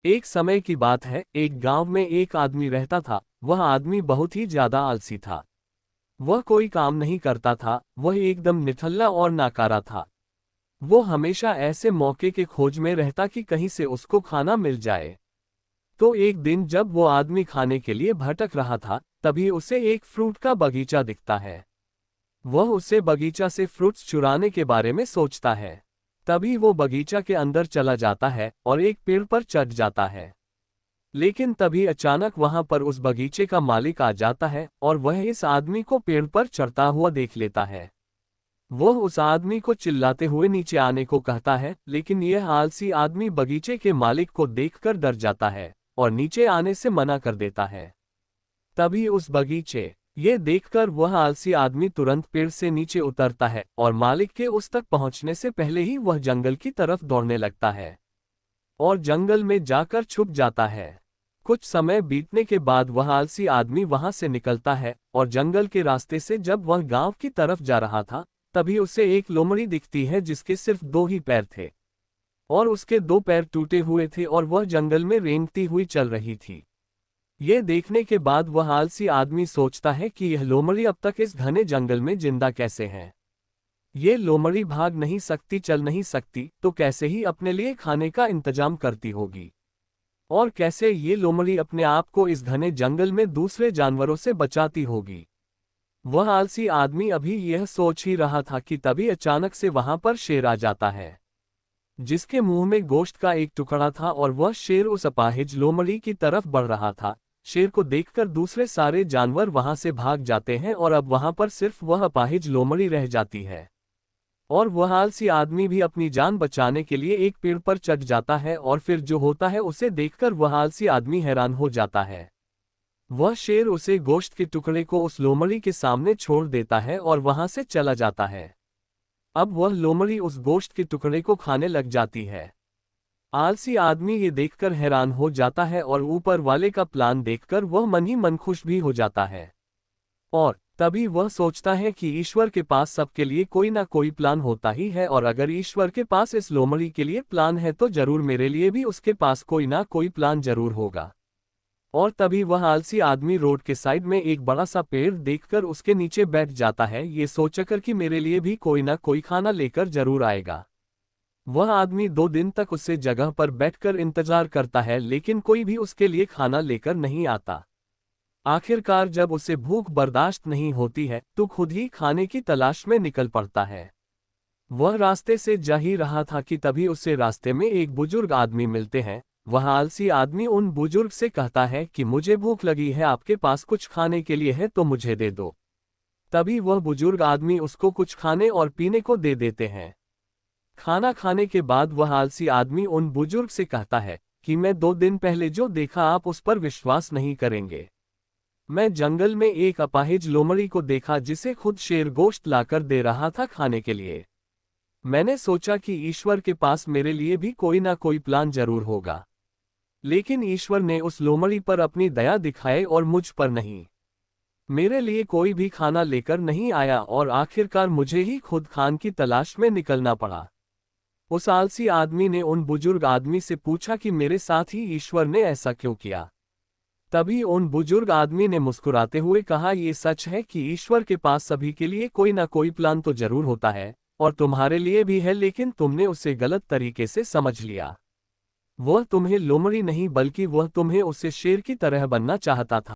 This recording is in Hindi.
एक समय की बात है, एक गांव में एक आदमी रहता था। वह आदमी बहुत ही ज्यादा आलसी था। वह कोई काम नहीं करता था, वह एकदम निठल्ला और नाकारा था। वो हमेशा ऐसे मौके के खोज में रहता कि कहीं से उसको खाना मिल जाए। तो एक दिन जब वो आदमी खाने के लिए भटक रहा था, तभी उसे एक फ्रूट का बगीचा दिखता है। वह उसे बगीचा से फ्रूट्स चुराने के बारे में सोचता है। तभी वो बगीचा के अंदर चला जाता है और एक पेड़ पर चढ़ जाता है। लेकिन तभी अचानक वहां पर उस बगीचे का मालिक आ जाता है और वह इस आदमी को पेड़ पर चढ़ता हुआ देख लेता है। वह उस आदमी को चिल्लाते हुए नीचे आने को कहता है, लेकिन यह आलसी आदमी बगीचे के मालिक को देखकर डर जाता है और नीचे आने से मना कर देता है। तभी उस बगीचे ये देखकर वह आलसी आदमी तुरंत पेड़ से नीचे उतरता है और मालिक के उस तक पहुंचने से पहले ही वह जंगल की तरफ दौड़ने लगता है और जंगल में जाकर छुप जाता है। कुछ समय बीतने के बाद वह आलसी आदमी वहां से निकलता है और जंगल के रास्ते से जब वह गांव की तरफ जा रहा था, तभी उसे एक लोमड़ी दिखती है जिसके सिर्फ दो ही पैर थे और उसके दो पैर टूटे हुए थे और वह जंगल में रेंगती हुई चल रही थी। ये देखने के बाद वह आलसी आदमी सोचता है कि यह लोमड़ी अब तक इस घने जंगल में जिंदा कैसे है। ये लोमड़ी भाग नहीं सकती, चल नहीं सकती, तो कैसे ही अपने लिए खाने का इंतजाम करती होगी। और कैसे ये लोमड़ी अपने आप को इस घने जंगल में दूसरे जानवरों से बचाती होगी। वह आलसी आदमी अभी यह सोच ही रहा था कि तभी अचानक से वहां पर शेर आ जाता है, जिसके मुंह में गोश्त का एक टुकड़ा था और वह शेर उस अपाहिज लोमड़ी की तरफ बढ़ रहा था। शेर को देखकर दूसरे सारे जानवर वहां से भाग जाते हैं और अब वहां पर सिर्फ वह अपाहिज लोमड़ी रह जाती है। और वह आलसी आदमी भी अपनी जान बचाने के लिए एक पेड़ पर चढ़ जाता है और फिर जो होता है उसे देखकर वह आलसी आदमी हैरान हो जाता है। वह शेर उसे गोश्त के टुकड़े को उस लोमड़ी के सामने छोड़ देता है और वहां से चला जाता है। अब वह लोमड़ी उस गोश्त के टुकड़े को खाने लग जाती है। आलसी आदमी ये देखकर हैरान हो जाता है और ऊपर वाले का प्लान देखकर वह मन ही मन खुश भी हो जाता है। और तभी वह सोचता है कि ईश्वर के पास सबके लिए कोई ना कोई प्लान होता ही है, और अगर ईश्वर के पास इस लोमड़ी के लिए प्लान है तो जरूर मेरे लिए भी उसके पास कोई ना कोई प्लान जरूर होगा। और तभी वह आलसी आदमी रोड के साइड में एक बड़ा सा पेड़ देखकर उसके नीचे बैठ जाता है, ये सोचकर कि मेरे लिए भी कोई ना कोई खाना लेकर जरूर आएगा। वह आदमी 2 दिन तक उसे जगह पर बैठकर इंतजार करता है, लेकिन कोई भी उसके लिए खाना लेकर नहीं आता। आखिरकार जब उसे भूख बर्दाश्त नहीं होती है तो खुद ही खाने की तलाश में निकल पड़ता है। वह रास्ते से जा ही रहा था कि तभी उसे रास्ते में एक बुजुर्ग आदमी मिलते हैं। वह आलसी आदमी उन बुजुर्ग से कहता है कि मुझे भूख लगी है, आपके पास कुछ खाने के लिए है तो मुझे दे दो। तभी वह बुजुर्ग आदमी उसको कुछ खाने और पीने को दे देते हैं। खाना खाने के बाद वह आलसी आदमी उन बुजुर्ग से कहता है कि मैं 2 दिन पहले जो देखा आप उस पर विश्वास नहीं करेंगे। मैं जंगल में एक अपाहिज लोमड़ी को देखा जिसे खुद शेर गोश्त लाकर दे रहा था खाने के लिए। मैंने सोचा कि ईश्वर के पास मेरे लिए भी कोई ना कोई प्लान जरूर होगा, लेकिन ईश्वर ने उस लोमड़ी पर अपनी दया दिखाई और मुझ पर नहीं। मेरे लिए कोई भी खाना लेकर नहीं आया और आखिरकार मुझे ही खुद खान की तलाश में निकलना पड़ा। उस आलसी आदमी ने उन बुजुर्ग आदमी से पूछा कि मेरे साथ ही ईश्वर ने ऐसा क्यों किया। तभी उन बुजुर्ग आदमी ने मुस्कुराते हुए कहा, ये सच है कि ईश्वर के पास सभी के लिए कोई ना कोई प्लान तो जरूर होता है, और तुम्हारे लिए भी है, लेकिन तुमने उसे गलत तरीके से समझ लिया। वह तुम्हें लोमड़ी नहीं बल्कि वह तुम्हें उससे शेर की तरह बनना चाहता था।